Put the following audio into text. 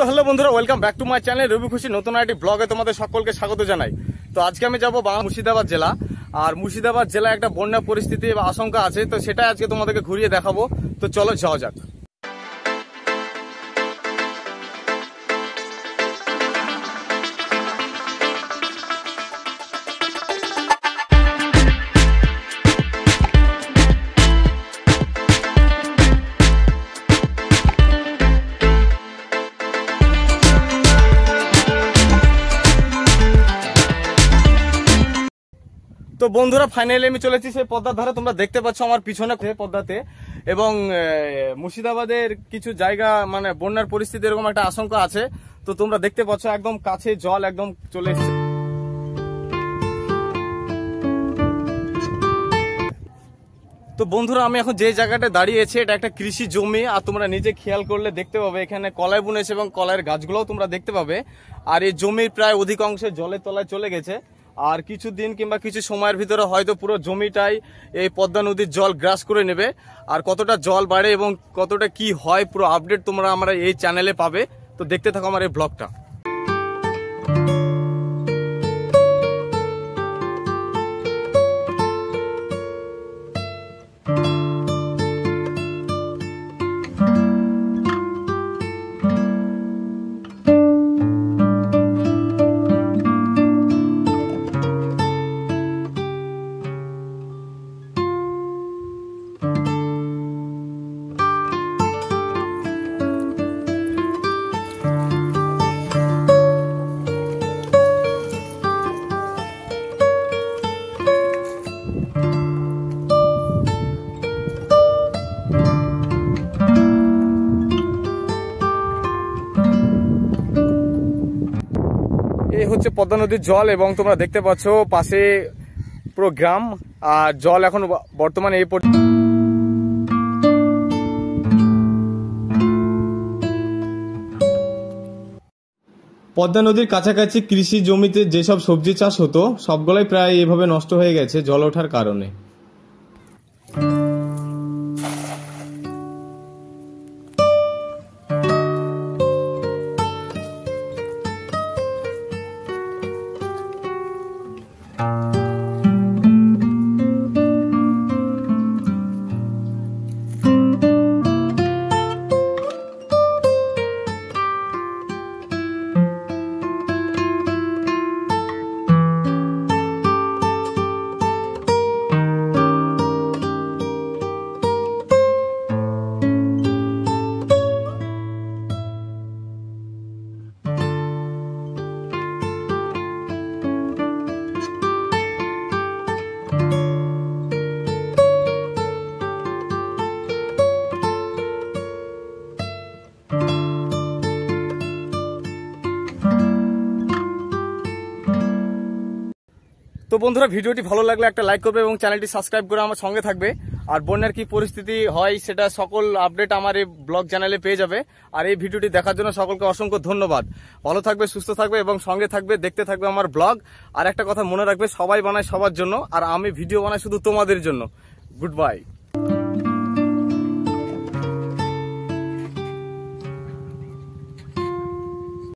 Hello বন্ধুরা, welcome back to my channel Robi Khushi. নতুন একটি ব্লগে তোমাদের সকলকে স্বাগত জানাই। তো আজকে আমি যাবো মুর্শিদাবাদ জেলা। আর মুর্শিদাবাদ জেলায় একটা বন্যা পরিস্থিতি বা আশঙ্কা আছে, তো সেটা আজকে তোমাদেরকে ঘুরিয়ে দেখাবো। তো চলো যাওয়া যাক। তো বন্ধুরা, ফাইনালি আমি চলেছি সেই পদ্মার ধারে। তোমরা দেখতে পাচ্ছ আমার পিছনে পদ্মাতে, এবং মুর্শিদাবাদের কিছু জায়গা মানে বন্যার পরিস্থিতি এরকম একটা আশঙ্কা আছে। তো তোমরা দেখতে পাচ্ছ একদম কাছে জল একদম চলে এসেছে। তো বন্ধুরা, আমি এখন যে জায়গাটা দাঁড়িয়েছি এটা একটা কৃষি জমি। আর তোমরা নিজে খেয়াল করলে দেখতে পাবে এখানে কলাই বুনেছে এবং কলাইয়ের গাছগুলোও তোমরা দেখতে পাবে। আর এই জমির প্রায় অধিকাংশ জলের তলায় চলে গেছে। আর কিছুদিন কিংবা কিছু সময়ের ভিতরে হয়তো পুরো জমিটাই এই পদ্মা নদীর জল গ্রাস করে নেবে। আর কতটা জল বাড়ে এবং কতটা কি হয় পুরো আপডেট তোমরা আমরা এই চ্যানেলে পাবে। তো দেখতে থাকো আমার এই ব্লগটা। এই হচ্ছে পদ্মা নদীর জল, এবং তোমরা দেখতে পাচ্ছ পাশে পুরো গ্রাম। আর জল এখন বর্তমানে এই পদ্মা নদীর কাছাকাছি কৃষি জমিতে যেসব সবজি চাষ হতো সবগুলোই প্রায় এভাবে নষ্ট হয়ে গেছে জল ওঠার কারণে। তো বন্ধুরা, ভিডিওটি ভালো লাগলে একটা লাইক করবে এবং চ্যানেলটি সাবস্ক্রাইব করে আমার সঙ্গে থাকবে। আর বন্যার কি পরিস্থিতি হয় সেটা সকল আপডেট আমার এই ব্লগ চ্যানেলে পেয়ে যাবে। আর এই ভিডিওটি দেখার জন্য সকলকে অসংখ্য ধন্যবাদ। ভালো থাকবে, সুস্থ থাকবে এবং সঙ্গে থাকবে, দেখতে থাকবে আমার ব্লগ। আর একটা কথা মনে রাখবে, সবাই বানায় সবার জন্য, আর আমি ভিডিও বানাই শুধু তোমাদের জন্য। Good bye.